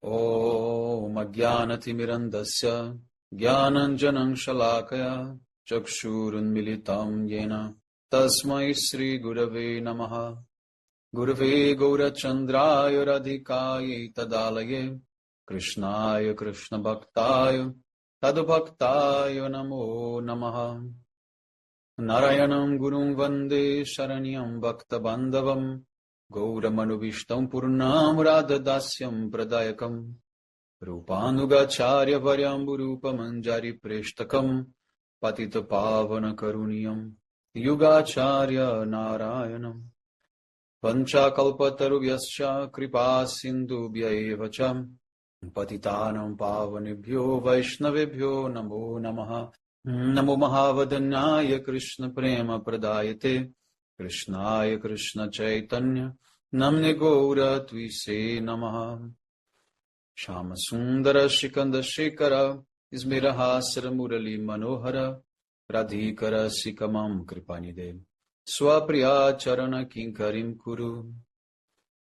Om Ajnanatimirandasya Jnananjanam Shalakaya Chakshurunmilitam Yena Tasmai Sri Gurave Namaha Gurave Gaurachandraya Radhikaye Tadalaye Krishnaya Krishna Bhaktaya Tadbhaktaya Namo Namaha Narayanam Gurum Vande Sharanyam Bhakta Bandhavam Gauramanubhishtam Purnam Radhadasyam Pradayakam Rupanugacharya Varyamburupam Preshtakam Patita Pavana Karuniyam Yugacharya Narayanam Panchakalpatarubhyascha Kripa Sindhubhyaevacham Patitanam Pavanebhyo Vaishnavebhyo Namo Namaha Namo Mahavadanyaya Krishna Prema Pradayate Krishnaya Krishna Chaitanya Namne Gaura Tvise Namaha Shama Sundara Shikanda Shekara Ismirahasara Murali Manohara Radhikara Sikamam Kripanide Swapriya Charana Kinkarim Kuru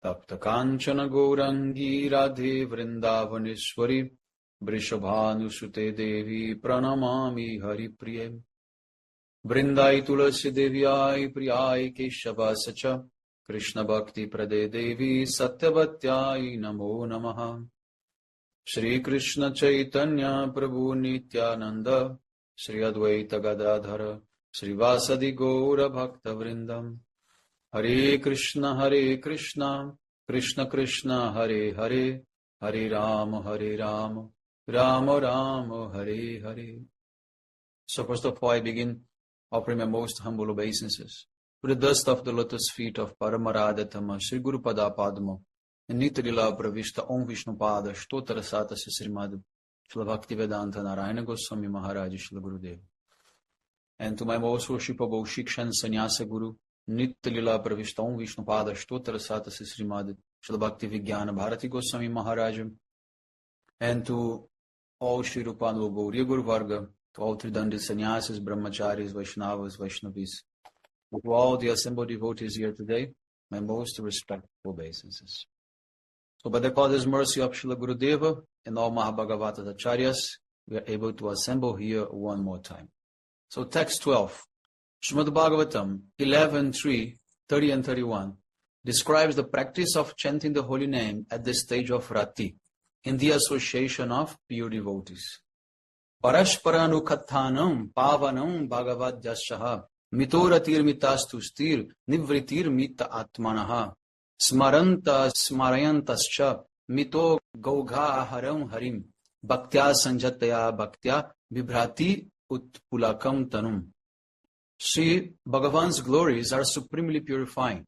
Tapta Kanchana Gourangi Radhe Vrindavaneshwari Vrishabhanusute Devi Pranamami Hari Priye Vrindai Tulasi Devyai Priyai Keshava Sacha Krishna Bhakti Prade Devi Satyavatyai Namo Namaha Shri Krishna Chaitanya Prabhu Nityananda Shri Advaita Gadadhara Shri Vasadi Gaura Bhakta Vrindam Hare Krishna Krishna Krishna Hare Hare Hare Rama Rama Rama Hare Hare. So first of all I begin offering my most humble obeisances to the dust of the lotus feet of Paramaradhatama Sri Guru Pada Padma and Nitarila Pravishta Om Vishnu Pada Shtotara Satasi Srimad Srila Bhaktivedanta Narayana Goswami Maharaj Srila Gurudev. And to my most worshipable Shiksha and Sannyasa Guru Nitarila Pravishta Om Vishnu Pada Shtotara Satasi Srimad Srila Bhaktivedanta Bharati Goswami Maharaj, and to all Shri Rupanu Gauriya Guru Varga, to all Tridandi Sannyasis, Brahmacharis, Vaishnavas, Vaishnavis, to all the assembled devotees here today, my most respectful obeisances. So by the Father's mercy of Srila Gurudeva and all Mahabhagavata Acharyas, we are able to assemble here one more time. So text 12, Srimad Bhagavatam 11.3, 30 and 31, describes the practice of chanting the holy name at the stage of Rati, in the association of pure devotees. Parashparanu kathanam pavanam bhagavad jashaha mitoratir mitastustir nivritir mita atmanaha smaranta smarayantascha mito gaugha haram harim bhaktya sanjataya bhaktya vibhrati utpulakam tanum. Sri Bhagavan's glories are supremely purifying.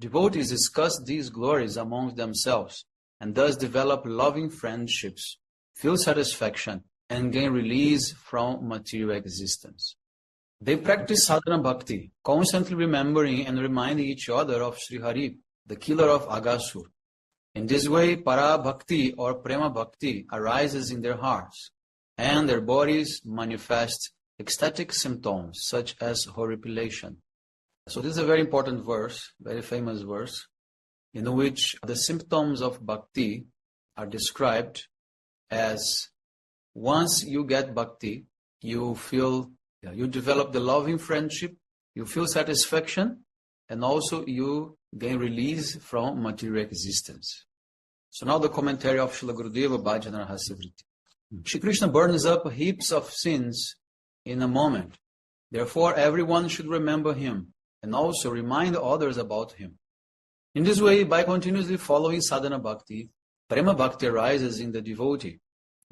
Devotees discuss these glories among themselves and thus develop loving friendships, feel satisfaction, and gain release from material existence. They practice sadhana bhakti, constantly remembering and reminding each other of Sri Hari, the killer of Aghasur. In this way, para bhakti or prema bhakti arises in their hearts, and their bodies manifest ecstatic symptoms such as horripilation. So this is a very important verse, very famous verse, in which the symptoms of bhakti are described as once you get bhakti, you develop the loving friendship, you feel satisfaction, and also you gain release from material existence. So now the commentary of Srila Gurudeva Bhajana Rahasya. Shri Krishna burns up heaps of sins in a moment. Therefore, everyone should remember him and also remind others about him. In this way, by continuously following sadhana bhakti, prema bhakti arises in the devotee.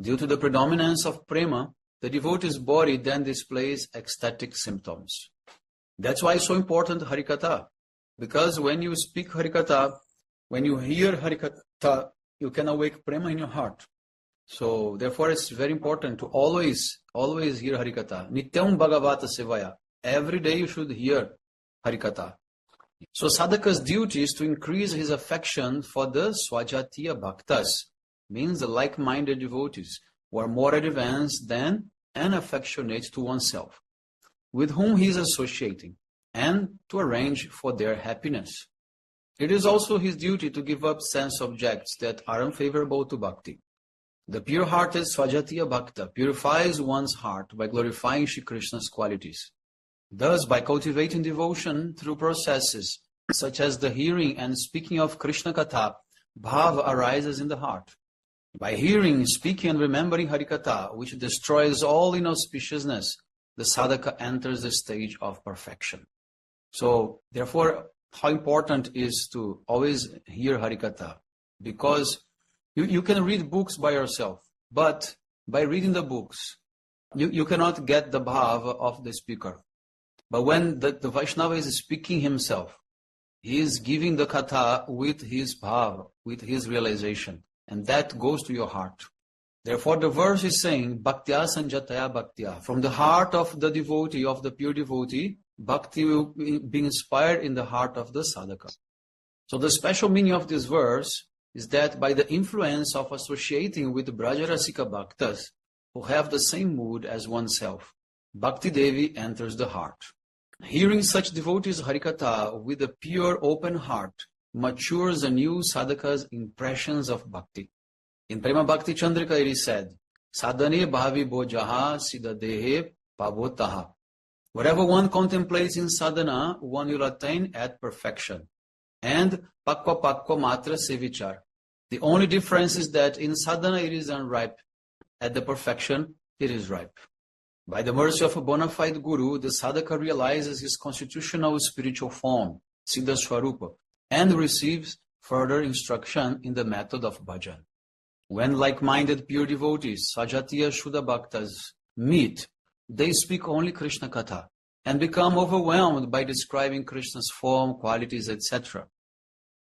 Due to the predominance of prema, the devotee's body then displays ecstatic symptoms. That's why it's so important Harikatha. Because when you speak Harikatha, when you hear Harikatha, you can awake prema in your heart. So therefore it's very important to always hear Harikatha. Nityam Bhagavata Sevaya. Every day you should hear Harikatha. So sadhaka's duty is to increase his affection for the Swajatiya Bhaktas, means the like-minded devotees who are more advanced than and affectionate to oneself, with whom he is associating, and to arrange for their happiness. It is also his duty to give up sense objects that are unfavorable to bhakti. The pure-hearted Svajatiya Bhakta purifies one's heart by glorifying Shri Krishna's qualities. Thus, by cultivating devotion through processes such as the hearing and speaking of Krishna Katha, bhava arises in the heart. By hearing, speaking and remembering Harikatha, which destroys all inauspiciousness, the sadhaka enters the stage of perfection. So, therefore, how important is to always hear Harikatha? Because you can read books by yourself, but by reading the books, you cannot get the bhava of the speaker. But when the Vaishnava is speaking himself, he is giving the katha with his bhava, with his realization, and that goes to your heart. Therefore, the verse is saying, Bhaktya Sanjataya Bhaktya. From the heart of the devotee, of the pure devotee, bhakti will be inspired in the heart of the sadhaka. So the special meaning of this verse is that by the influence of associating with Brajarasika Bhaktas, who have the same mood as oneself, Bhakti Devi enters the heart. Hearing such devotees Harikatha with a pure open heart matures anew sadhaka's impressions of bhakti. In Prema Bhakti Chandrika it is said, Sadhane bhavi bojaha siddhadehe pavotaha. Whatever one contemplates in sadhana, one will attain at perfection. And pakva matra sevichar. The only difference is that in sadhana it is unripe. At the perfection, it is ripe. By the mercy of a bona fide guru, the sadhaka realizes his constitutional spiritual form, Siddha Swarupa, and receives further instruction in the method of bhajan. When like-minded pure devotees, Sajatiya Shuddha Bhaktas, meet, they speak only Krishna Katha and become overwhelmed by describing Krishna's form, qualities, etc.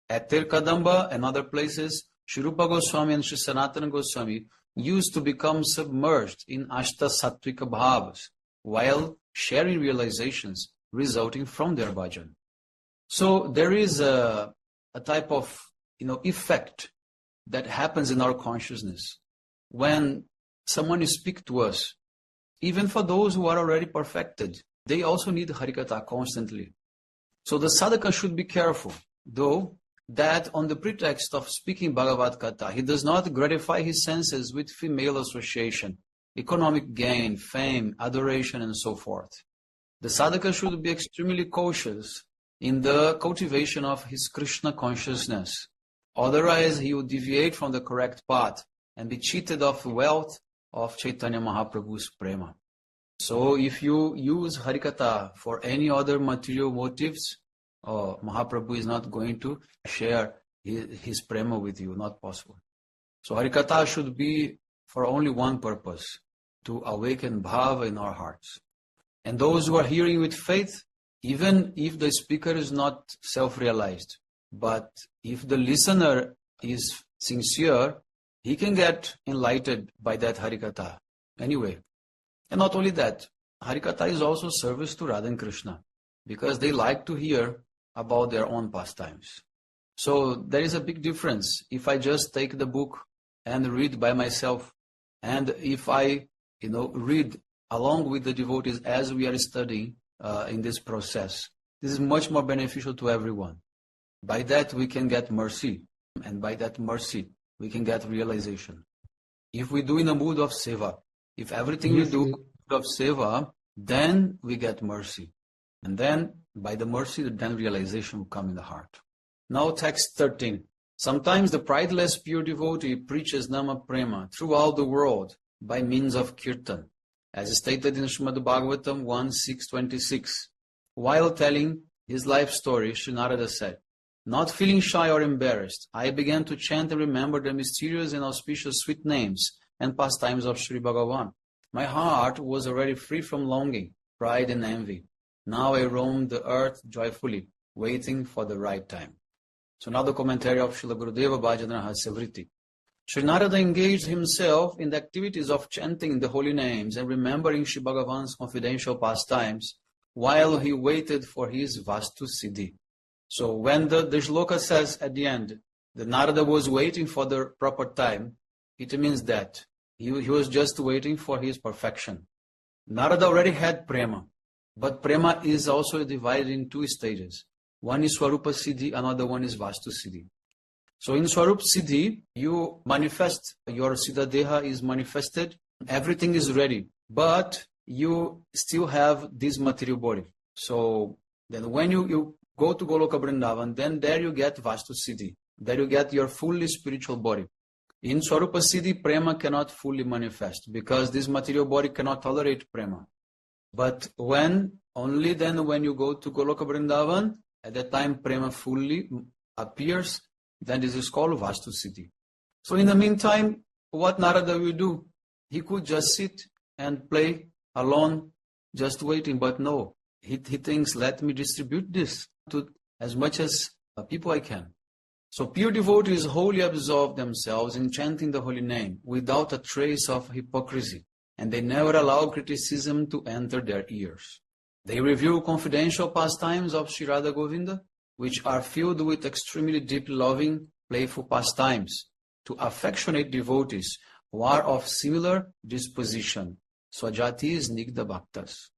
At Tirkadamba and other places, Shri Rupa Goswami and Shri Sanatana Goswami used to become submerged in Ashta Sattvika Bhavas while sharing realizations resulting from their bhajan. So there is a type of effect that happens in our consciousness when someone speaks to us. Even for those who are already perfected, they also need Harikatha constantly. So the sadhaka should be careful, though, that on the pretext of speaking Bhagavad Katha, he does not gratify his senses with female association, economic gain, fame, adoration, and so forth. The sadhaka should be extremely cautious in the cultivation of his Krishna consciousness. Otherwise, he will deviate from the correct path and be cheated of the wealth of Chaitanya Mahaprabhu's prema. So if you use Harikatha for any other material motives, Mahaprabhu is not going to share his prema with you, not possible. So Harikatha should be for only one purpose, to awaken bhava in our hearts. And those who are hearing with faith, even if the speaker is not self-realized, but if the listener is sincere, he can get enlightened by that Harikatha anyway. And not only that, Harikatha is also service to Radha and Krishna, because they like to hear about their own pastimes. So there is a big difference if I just take the book and read by myself, and if I read along with the devotees as we are studying in this process. This is much more beneficial to everyone. By that we can get mercy, and by that mercy we can get realization. If we do in a mood of seva, if everything we do in a mood of seva, then we get mercy. And then, by the mercy, then realization will come in the heart. Now text 13. Sometimes the prideless pure devotee preaches Nama Prema throughout the world by means of kirtan, as stated in Srimad Bhagavatam 1.6.26. While telling his life story, Sri Narada said, "Not feeling shy or embarrassed, I began to chant and remember the mysterious and auspicious sweet names and pastimes of Sri Bhagavan. My heart was already free from longing, pride and envy. Now I roam the earth joyfully, waiting for the right time." So now the commentary of Srila Gurudeva Bhajana Rahasya. Sri Narada engaged himself in the activities of chanting the holy names and remembering Sri Bhagavan's confidential pastimes while he waited for his Vastu Siddhi. So when the shloka says at the end, the Narada was waiting for the proper time, it means that he was just waiting for his perfection. Narada already had prema, but prema is also divided in two stages. One is Swarupa Siddhi, another one is Vastu Siddhi. So in Swarup Siddhi, you manifest, your Siddha Deha is manifested, everything is ready, but you still have this material body. So then when you go to Goloka Vrindavan, then there you get Vastu Siddhi. There you get your fully spiritual body. In Swarupa Siddhi, prema cannot fully manifest because this material body cannot tolerate prema. But only then when you go to Goloka Vrindavan, at that time prema fully appears, then this is called Vastu Siddhi. So in the meantime, what Narada will do? He could just sit and play alone, just waiting, but no. He thinks, let me distribute this to as much as people I can. So pure devotees wholly absorb themselves in chanting the holy name without a trace of hypocrisy, and they never allow criticism to enter their ears. They review confidential pastimes of Sri Radha Govinda, which are filled with extremely deep loving, playful pastimes to affectionate devotees who are of similar disposition. Swajati Snigdha Bhaktas.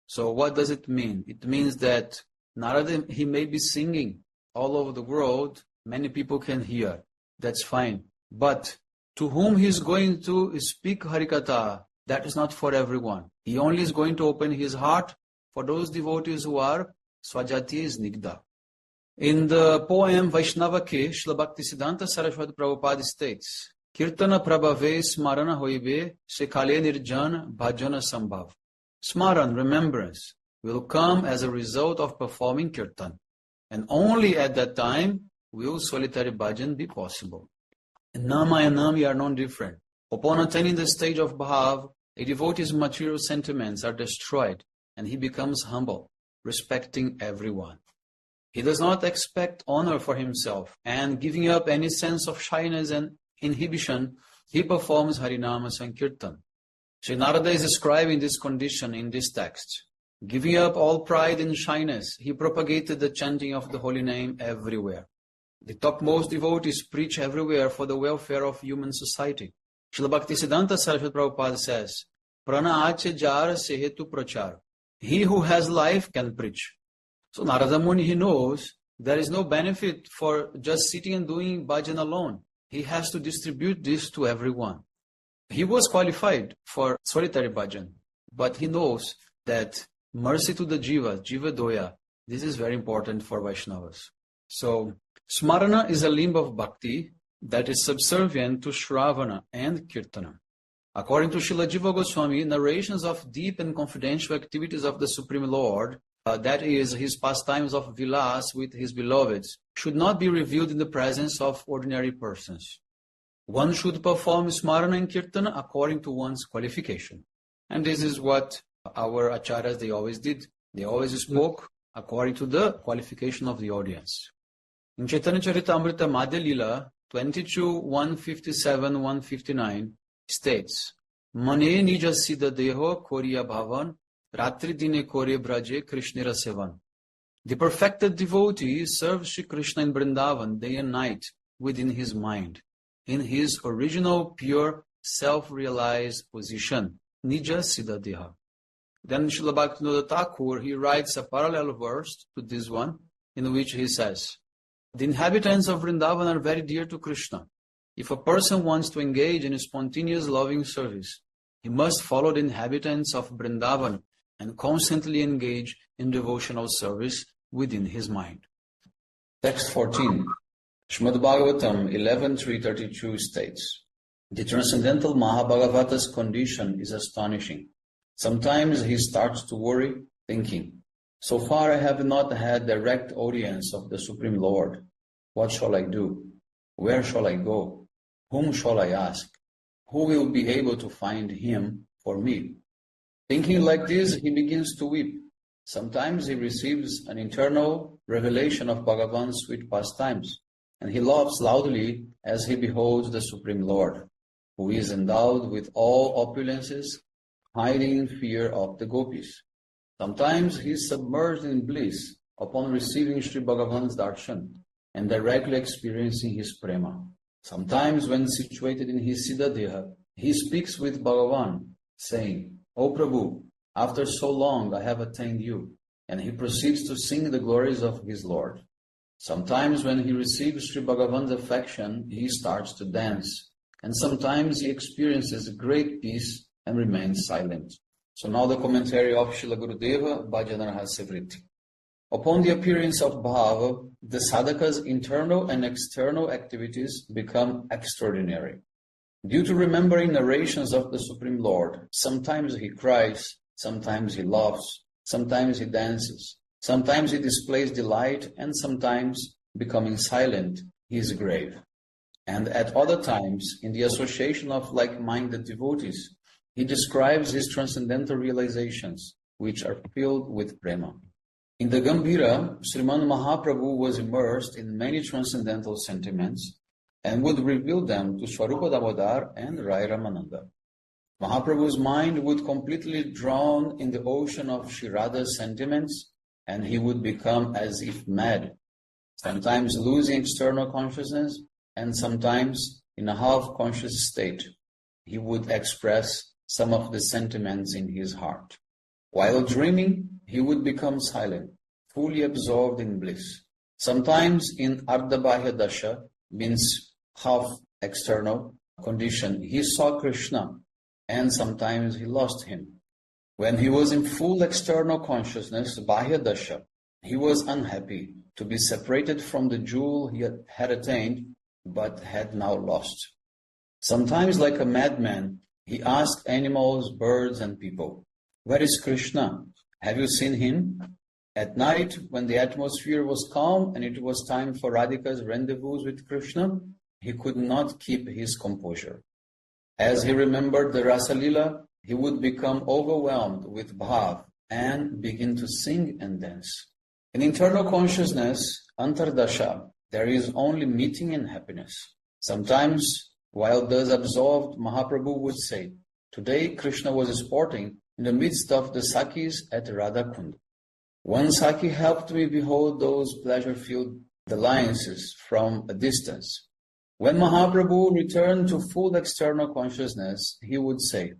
So what does it mean? It means that Narada, he may be singing all over the world, many people can hear, that's fine. But to whom he is going to speak Harikatha, that is not for everyone. He only is going to open his heart for those devotees who are Swajati Snigdha. In the poem Vaishnava Ke, Srila Bhaktisiddhanta Saraswati Prabhupada states, Kirtana Prabhave Smarana Hoibe Sekale Nirjana Bhajana Sambhav. Smaran, remembrance, will come as a result of performing kirtan. And only at that time will solitary bhajan be possible. And Nama and Nami are non-different. Upon attaining the stage of Bhav, a devotee's material sentiments are destroyed and he becomes humble, respecting everyone. He does not expect honor for himself, and giving up any sense of shyness and inhibition, he performs Harinama Sankirtan. Sri Narada is describing this condition in this text. Giving up all pride and shyness, he propagated the chanting of the holy name everywhere. The topmost devotees preach everywhere for the welfare of human society. Srila Bhaktisiddhanta Saraswati Prabhupada says, Prana ache jar sehetu prachar. He who has life can preach. So Narada Muni, he knows there is no benefit for just sitting and doing bhajan alone. He has to distribute this to everyone. He was qualified for solitary bhajan, but he knows that mercy to the jiva, jiva doya, this is very important for Vaishnavas. So Smarana is a limb of bhakti that is subservient to Shravana and Kirtana. According to Srila Jiva Goswami, narrations of deep and confidential activities of the Supreme Lord, that is, his pastimes of vilas with his beloveds, should not be revealed in the presence of ordinary persons. One should perform Smarana and Kirtana according to one's qualification. And this is what our acharyas, they always did. They always spoke according to the qualification of the audience. In Chaitanya Charitamrita Madhya Lila 22:157-159 states, Mane nija siddha deho koriya bhavan, ratri dine kore braje krishnira sevan. The perfected devotee serves Shri Krishna in Vrindavan day and night within his mind, in his original pure self-realized position, nija siddha deha. Then Srila Bhaktivinoda Thakur, he writes a parallel verse to this one, in which he says, the inhabitants of Vrindavan are very dear to Krishna. If a person wants to engage in spontaneous loving service, he must follow the inhabitants of Vrindavan and constantly engage in devotional service within his mind. Text 14. Srimad Bhagavatam 11.332 states, the transcendental Mahabhagavata's condition is astonishing. Sometimes he starts to worry, thinking, so far I have not had direct audience of the Supreme Lord. What shall I do? Where shall I go? Whom shall I ask? Who will be able to find him for me? Thinking like this, he begins to weep. Sometimes he receives an internal revelation of Bhagavan's sweet pastimes, and he laughs loudly as he beholds the Supreme Lord, who is endowed with all opulences, hiding in fear of the gopis. Sometimes he is submerged in bliss upon receiving Sri Bhagavan's darshan and directly experiencing his prema. Sometimes when situated in his Siddha Deha, he speaks with Bhagavan, saying, O Prabhu, after so long I have attained you, and he proceeds to sing the glories of his Lord. Sometimes when he receives Sri Bhagavan's affection, he starts to dance, and sometimes he experiences great peace and remains silent. So now the commentary of Srila Gurudeva, Bhajana Rahasya Vritti. Upon the appearance of Bhava, the sadhaka's internal and external activities become extraordinary. Due to remembering narrations of the Supreme Lord, sometimes he cries, sometimes he laughs, sometimes he dances, sometimes he displays delight, and sometimes, becoming silent, he is grave. And at other times, in the association of like-minded devotees, he describes his transcendental realizations, which are filled with prema. In the Gambhira, Sriman Mahaprabhu was immersed in many transcendental sentiments and would reveal them to Swarupa Damodar and Rai Ramananda. Mahaprabhu's mind would completely drown in the ocean of Shri Radha's sentiments, and he would become as if mad, sometimes losing external consciousness and sometimes in a half-conscious state. He would express some of the sentiments in his heart. While dreaming, he would become silent, fully absorbed in bliss. Sometimes in Ardhabahya Dasha, means half external condition, he saw Krishna, and sometimes he lost him. When he was in full external consciousness, Bahya Dasha, he was unhappy to be separated from the jewel he had attained but had now lost. Sometimes, like a madman, he asked animals, birds, and people, "Where is Krishna? Have you seen him?" At night, when the atmosphere was calm and it was time for Radhika's rendezvous with Krishna, he could not keep his composure. As he remembered the Rasa Lila, he would become overwhelmed with bhav and begin to sing and dance. In internal consciousness, antardasha, there is only meeting and happiness. Sometimes, while thus absorbed, Mahaprabhu would say, "Today Krishna was sporting in the midst of the Sakis at Radhakund. One Saki helped me behold those pleasure-filled dalliances from a distance." When Mahaprabhu returned to full external consciousness, he would say,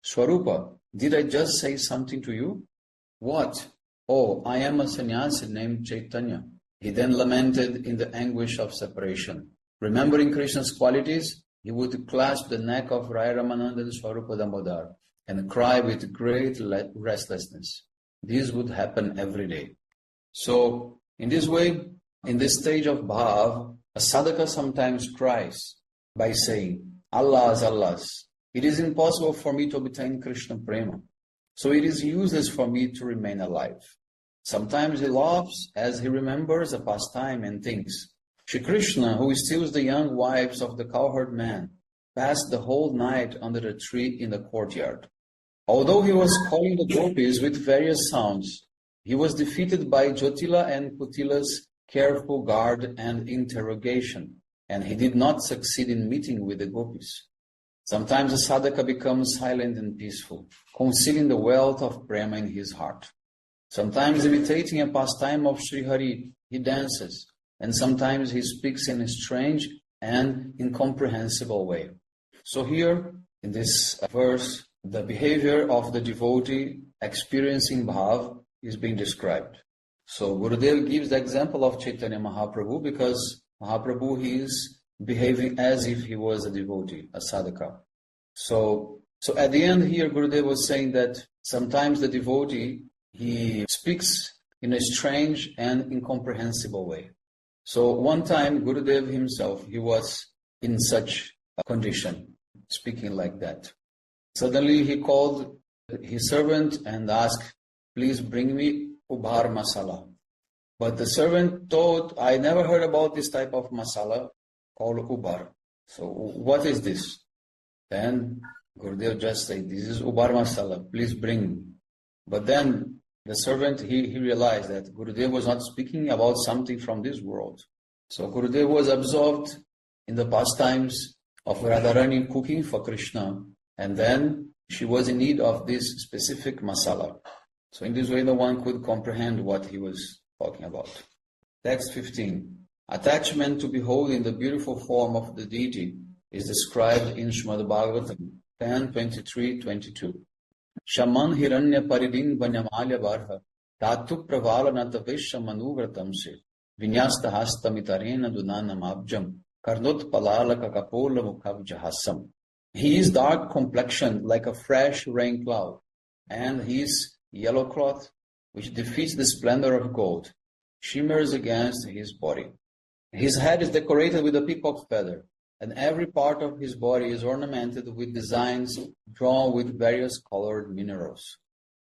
"Swarupa, did I just say something to you?" "What?" "Oh, I am a sannyasi named Chaitanya." He then lamented in the anguish of separation. Remembering Krishna's qualities, he would clasp the neck of Rai Ramananda and Swarupa Damodar and cry with great restlessness. This would happen every day. So, in this way, in this stage of bhav, a sadhaka sometimes cries by saying, "Allahs, Allahs, it is impossible for me to obtain Krishna prema, so it is useless for me to remain alive." Sometimes he laughs as he remembers a pastime and thinks, "Shri Krishna, who steals the young wives of the cowherd man, passed the whole night under a tree in the courtyard. Although he was calling the gopis with various sounds, he was defeated by Jyotila and Kutila's careful guard and interrogation, and he did not succeed in meeting with the gopis." Sometimes a sadhaka becomes silent and peaceful, concealing the wealth of prema in his heart. Sometimes, imitating a pastime of Sri Hari, he dances, and sometimes he speaks in a strange and incomprehensible way. So here, in this verse, the behavior of the devotee experiencing bhav is being described. So Gurudev gives the example of Chaitanya Mahaprabhu because Mahaprabhu, he is behaving as if he was a devotee, a sadhaka. So at the end here, Gurudev was saying that sometimes the devotee, he speaks in a strange and incomprehensible way. So one time, Gurudev himself, he was in such a condition, speaking like that. Suddenly he called his servant and asked, "Please bring me ubar masala." But the servant thought, "I never heard about this type of masala called ubar. So what is this?" Then Gurudev just said, "This is ubar masala, please bring me." But then the servant, he realized that Gurudev was not speaking about something from this world. So Gurudev was absorbed in the pastimes of Radharani cooking for Krishna, and then she was in need of this specific masala. So in this way, no one could comprehend what he was talking about. Text 15. Attachment to beholding the beautiful form of the deity is described in Srimad Bhagavatam 10:23-22. Shaman hiranya paridin vanyamalya barha Tatu pravalanatavesha manuvratamse, vinyasta hastamitarena dunanam abjam, karnot palalaka kapola mukhavjahasam. He is dark complexioned like a fresh rain cloud, and his yellow cloth, which defeats the splendor of gold, shimmers against his body. His head is decorated with a peacock feather, and every part of his body is ornamented with designs drawn with various colored minerals.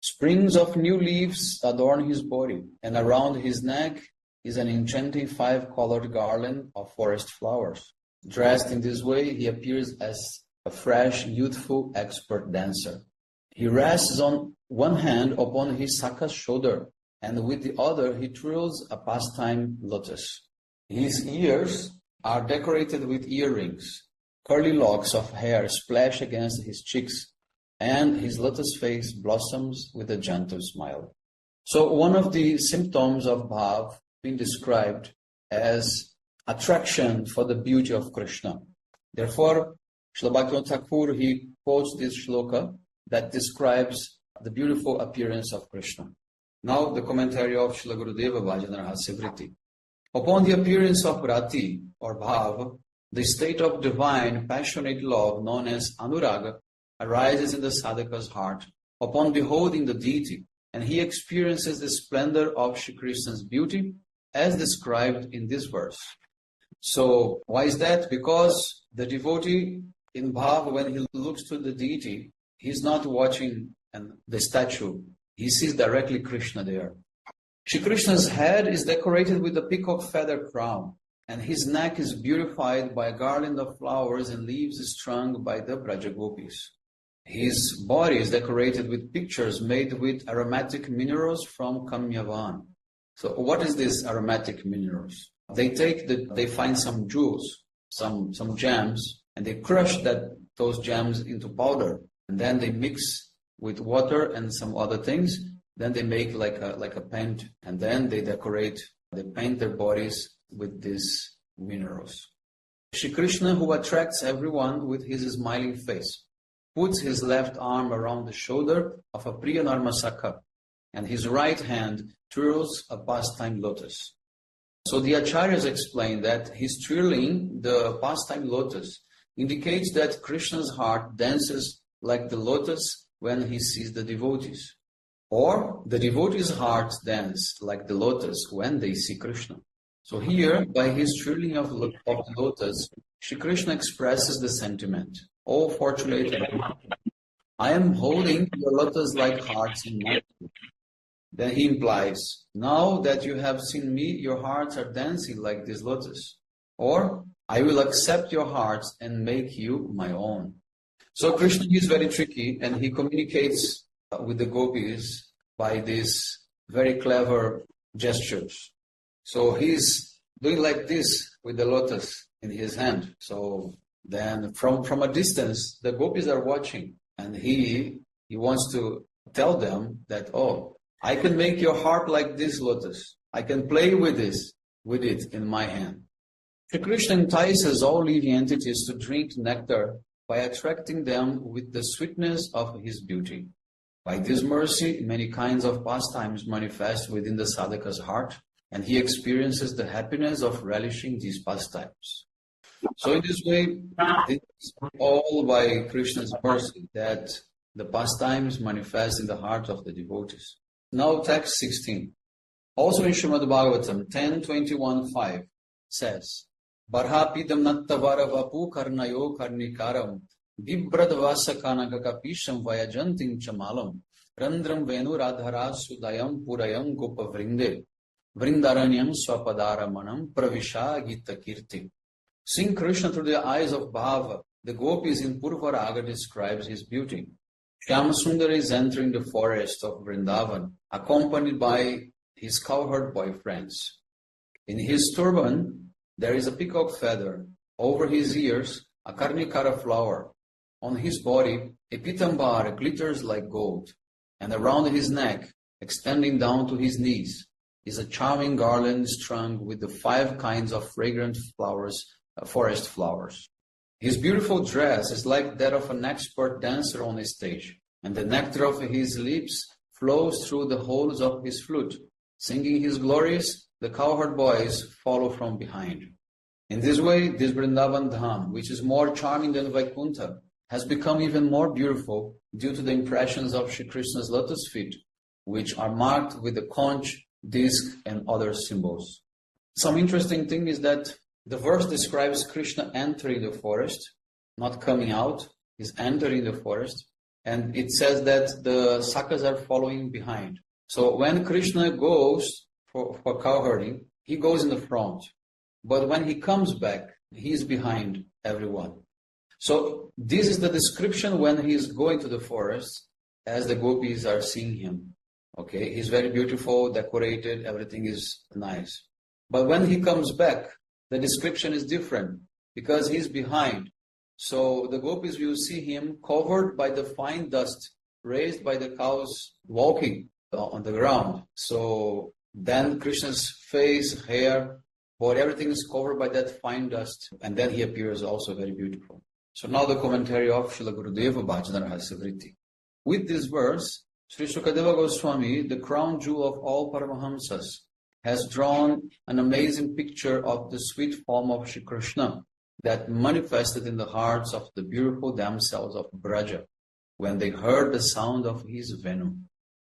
Sprigs of new leaves adorn his body, and around his neck is an enchanting 5-colored garland of forest flowers. Dressed in this way, he appears as a fresh, youthful, expert dancer. He rests on one hand upon his Saka's shoulder, and with the other he twirls a pastime lotus. His ears are decorated with earrings. Curly locks of hair splash against his cheeks, and his lotus face blossoms with a gentle smile. So one of the symptoms of bhav being described as attraction for the beauty of Krishna. Therefore, Srila Bhaktivinoda Thakur, he quotes this shloka that describes the beautiful appearance of Krishna. Now the commentary of Srila Gurudeva Bhajana Rahasya Vritti. Upon the appearance of Rati or Bhav, the state of divine passionate love known as Anuraga arises in the sadhaka's heart upon beholding the deity, and he experiences the splendor of Shri Krishna's beauty as described in this verse. So why is that? Because the devotee in Bhav, when he looks to the deity, he's not watching the statue. He sees directly Krishna there. Shri Krishna's head is decorated with a peacock feather crown, and his neck is beautified by a garland of flowers and leaves strung by the Brajagopis. His body is decorated with pictures made with aromatic minerals from Kamyavan. So what is this aromatic minerals? They find some jewels, some gems, and they crush those gems into powder, and then they mix with water and some other things. Then they make like a paint, and then they paint their bodies with these minerals. Shri Krishna, who attracts everyone with his smiling face, puts his left arm around the shoulder of a Priya Narmasaka, and his right hand twirls a pastime lotus. So the Acharyas explain that his twirling the pastime lotus indicates that Krishna's heart dances like the lotus when he sees the devotees, or the devotees' hearts dance like the lotus when they see Krishna. So here, by his twirling of the lotus, Shri Krishna expresses the sentiment, "Oh fortunate, I am holding your lotus-like hearts in my hand." Then he implies, "Now that you have seen me, your hearts are dancing like this lotus. Or, I will accept your hearts and make you my own." So Krishna is very tricky, and he communicates with the gopis by these very clever gestures. So he's doing like this with the lotus in his hand. So then from a distance, the gopis are watching, and he wants to tell them that, "Oh, I can make your heart like this lotus. I can play with it in my hand." Shri Krishna entices all living entities to drink nectar by attracting them with the sweetness of his beauty. By this mercy, many kinds of pastimes manifest within the sadhaka's heart, and he experiences the happiness of relishing these pastimes. So in this way, it is all by Krishna's mercy that the pastimes manifest in the heart of the devotees. Now text 16. Also in Srimad Bhagavatam 10.21.5 says, "Barhapidam nattavara vapu karnayo karnikaram vibradvasa kanakakapisham vayajantim chamalam randram venu radhara sudayam purayam gopa vrinde vrindaranyam swapadaramanam pravisha gita kirti." Seeing Krishna through the eyes of Bhava, the gopis in Purvaraga describes his beauty. Shyamasundara is entering the forest of Vrindavan, accompanied by his cowherd boyfriends. In his turban, there is a peacock feather. Over his ears, a karnikara flower. On his body, a pitambar glitters like gold. And around his neck, extending down to his knees, is a charming garland strung with the 5 kinds of fragrant flowers, forest flowers. His beautiful dress is like that of an expert dancer on a stage, and the nectar of his lips flows through the holes of his flute. Singing his glories, the cowherd boys follow from behind. In this way, this Vrindavan Dham, which is more charming than Vaikuntha, has become even more beautiful due to the impressions of Shri Krishna's lotus feet, which are marked with the conch, disc, and other symbols. Some interesting thing is that the verse describes Krishna entering the forest, not coming out, he's entering the forest, and it says that the Sakas are following behind. So when Krishna goes for cowherding, he goes in the front. But when he comes back, he is behind everyone. So this is the description when he is going to the forest, as the gopis are seeing him. Okay, he's very beautiful, decorated, everything is nice. But when he comes back, the description is different because he's behind. So the gopis will see him covered by the fine dust raised by the cows walking on the ground. So then Krishna's face, hair, body, everything is covered by that fine dust, and then he appears also very beautiful. So now the commentary of Srila Gurudeva Bhajana Rahasya Vritti. With this verse, Sri Shukadeva Goswami, the crown jewel of all Paramahamsas, has drawn an amazing picture of the sweet form of Shri Krishna that manifested in the hearts of the beautiful damsels of Braja when they heard the sound of his Venu.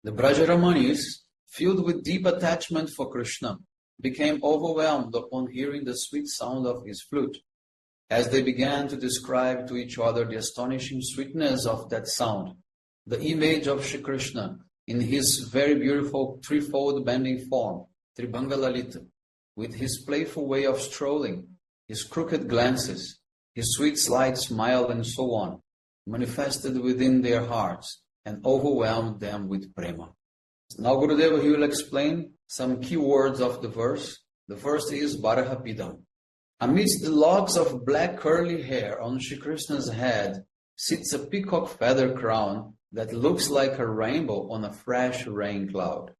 The Brajaramanis, filled with deep attachment for Krishna, became overwhelmed upon hearing the sweet sound of his flute. As they began to describe to each other the astonishing sweetness of that sound, the image of Shri Krishna in his very beautiful threefold bending form, Tribhanga Lalita, with his playful way of strolling, his crooked glances, his sweet slight smile, and so on, manifested within their hearts and overwhelmed them with prema. Now Gurudeva, he will explain some key words of the verse. The first is Barahapidam. Amidst the locks of black curly hair on Shri Krishna's head sits a peacock feather crown that looks like a rainbow on a fresh rain cloud.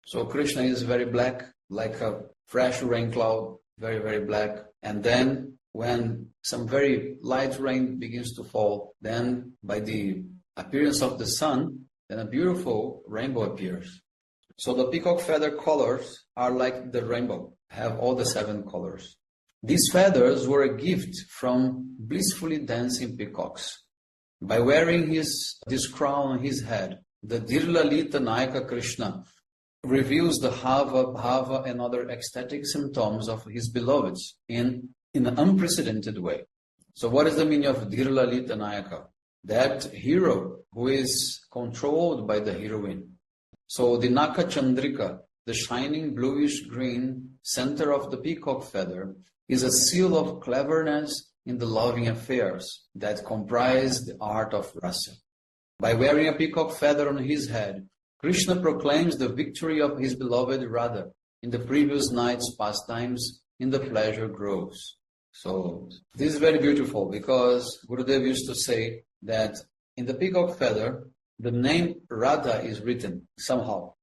So Krishna is very black, like a fresh rain cloud, very, very black. And then when some very light rain begins to fall, then by the appearance of the sun, then a beautiful rainbow appears. So the peacock feather colors are like the rainbow, have all the 7 colors. These feathers were a gift from blissfully dancing peacocks. By wearing this crown on his head, the Dhirlalita Nayaka Krishna reveals the Hava, Bhava, and other ecstatic symptoms of his beloveds in an unprecedented way. So what is the meaning of Dhirlalita Nayaka? That hero who is controlled by the heroine. So the Naka Chandrika, the shining bluish green center of the peacock feather, is a seal of cleverness in the loving affairs that comprise the art of Rahasya. By wearing a peacock feather on his head, Krishna proclaims the victory of his beloved Radha in the previous night's pastimes in the pleasure groves. So this is very beautiful because Gurudev used to say that in the peacock feather, the name Radha is written somehow.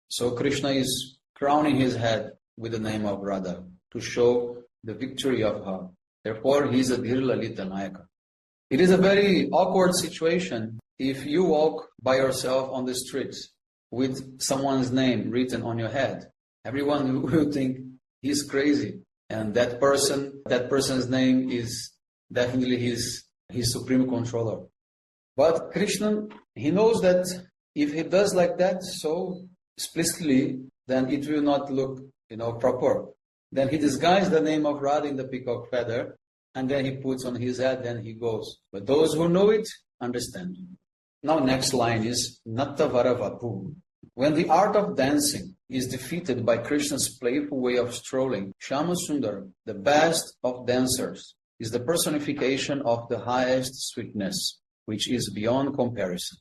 So Krishna is crowning his head with the name of Radha to show the victory of her. Therefore, he is a Dhirlalita Nayaka. It is a very awkward situation if you walk by yourself on the streets with someone's name written on your head. Everyone will think he's crazy, and that person's name is definitely his supreme controller. But Krishna, he knows that if he does like that so explicitly, then it will not look, proper. Then he disguises the name of Radha in the peacock feather, and then he puts on his head, then he goes. But those who know it, understand. Now next line is Nattavara Vapu. When the art of dancing is defeated by Krishna's playful way of strolling, Shama Sundar, the best of dancers, is the personification of the highest sweetness, which is beyond comparison.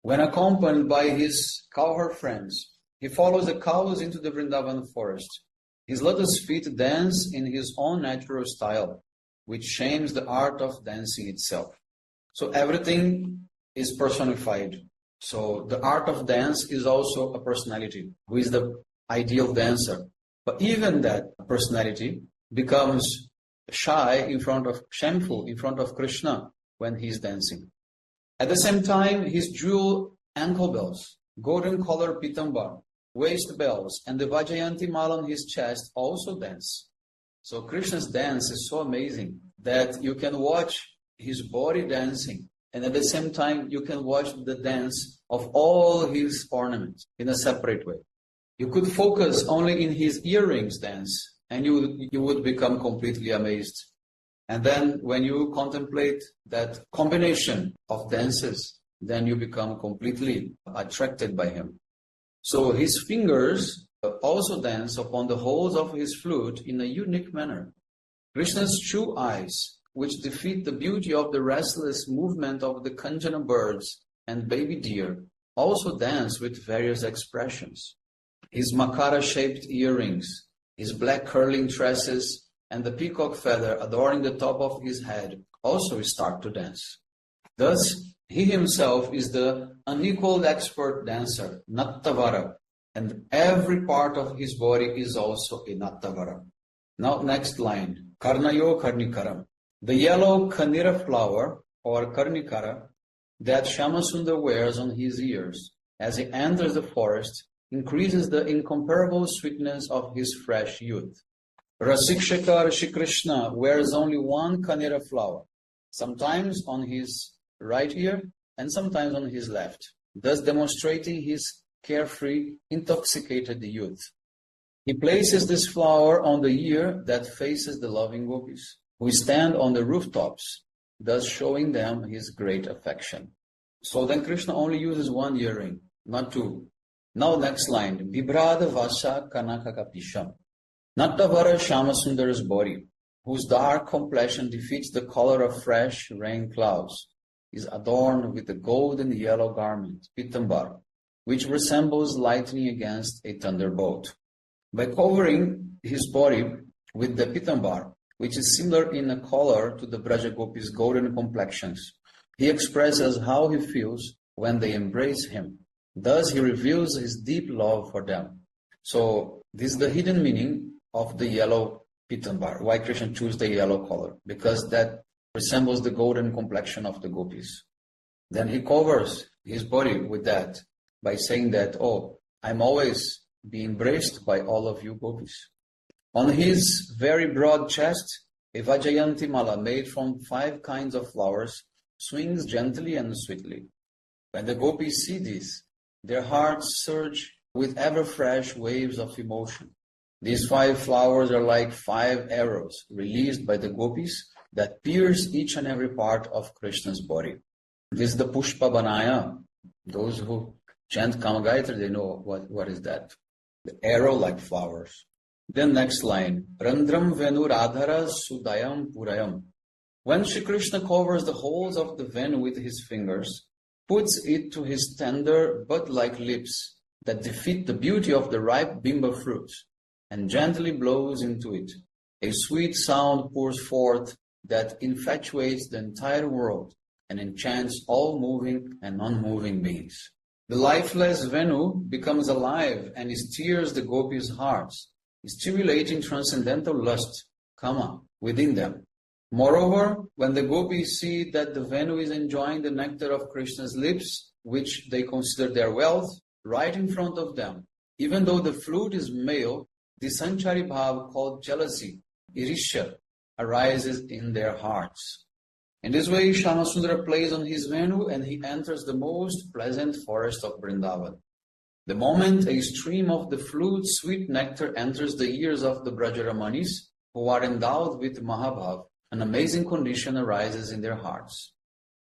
When accompanied by his cowherd friends, he follows the cows into the Vrindavan forest. His lotus feet dance in his own natural style, which shames the art of dancing itself. So everything is personified. So the art of dance is also a personality, who is the ideal dancer. But even that personality becomes shameful in front of Krishna when he's dancing. At the same time, his jewel ankle bells golden colored pitambar, waist bells, and the Vajjayanti mala on his chest also dance. So Krishna's dance is so amazing that you can watch his body dancing, and at the same time you can watch the dance of all his ornaments in a separate way. You could focus only in his earrings dance, and you would become completely amazed. And then when you contemplate that combination of dances, then you become completely attracted by him. So his fingers also dance upon the holes of his flute in a unique manner. Krishna's two eyes, which defeat the beauty of the restless movement of the Kanjana birds and baby deer, also dance with various expressions. His Makara-shaped earrings, his black curling tresses, and the peacock feather adorning the top of his head also start to dance. Thus, he himself is the unequaled expert dancer, Nattavara, and every part of his body is also a Nattavara. Now, next line, Karnayo Karnikaram. The yellow Kanira flower, or Karnikara, that Shyamasundar wears on his ears as he enters the forest increases the incomparable sweetness of his fresh youth. Rasikshakar Shri Krishna wears only one Kanira flower, sometimes on his right ear and sometimes on his left, thus demonstrating his carefree, intoxicated youth. He places this flower on the ear that faces the loving gopis, who stand on the rooftops, thus showing them his great affection. So then Krishna only uses one earring, not two. Now next line, Bibrada Vasa Kanaka Kapisham. Nattavara Shyamasundara's body, whose dark complexion defeats the color of fresh rain clouds, is adorned with a golden yellow garment, Pitambar, which resembles lightning against a thunderbolt. By covering his body with the Pitambar, which is similar in color to the Brajagopis' golden complexions, he expresses how he feels when they embrace him. Thus, he reveals his deep love for them. So, this is the hidden meaning of the yellow Pitambar. Why Krishna chose the yellow color? Because that resembles the golden complexion of the gopis. Then he covers his body with that by saying that, oh, I'm always being embraced by all of you gopis. On his very broad chest, a Vajjayanti mala made from 5 kinds of flowers swings gently and sweetly. When the gopis see this, their hearts surge with ever-fresh waves of emotion. These 5 flowers are like 5 arrows released by the gopis that pierce each and every part of Krishna's body. This is the Pushpa Banaya. Those who chant Kamagayatri, they know what is that. The arrow like flowers. Then next line, Randram Venu Radhara Sudayam Purayam. When Shri Krishna covers the holes of the Venu with his fingers, puts it to his tender bud-like lips that defeat the beauty of the ripe bimba fruits, and gently blows into it, a sweet sound pours forth that infatuates the entire world and enchants all moving and non-moving beings. The lifeless Venu becomes alive and stirs the gopis' hearts, stimulating transcendental lust, kama, within them. Moreover, when the gopis see that the Venu is enjoying the nectar of Krishna's lips, which they consider their wealth, right in front of them, even though the flute is male, the Sanchari Bhav called jealousy, Irisha, arises in their hearts. In this way, Shyamasundara plays on his Venu and he enters the most pleasant forest of Vrindavan. The moment a stream of the flute's sweet nectar enters the ears of the Brajaramanis, who are endowed with Mahabhav, an amazing condition arises in their hearts.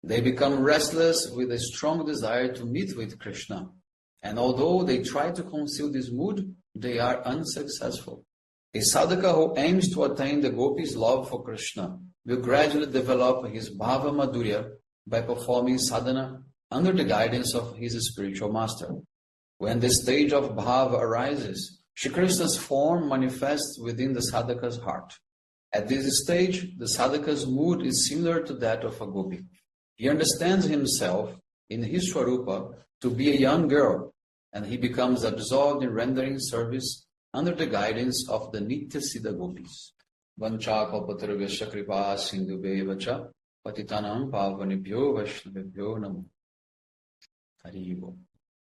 They become restless with a strong desire to meet with Krishna, and although they try to conceal this mood, they are unsuccessful. A sadhaka who aims to attain the gopis' love for Krishna will gradually develop his bhava madhurya by performing sadhana under the guidance of his spiritual master. When the stage of bhava arises, Shri Krishna's form manifests within the sadhaka's heart. At this stage, the sadhaka's mood is similar to that of a gopi. He understands himself in his swarupa to be a young girl, and he becomes absorbed in rendering service under the guidance of the Nitya Siddha gopis. Vancha kalpatarubhyasya kripa sindhubheva cha patitanam pavanebhyo vaishnavebhyo namo. Hari Bol.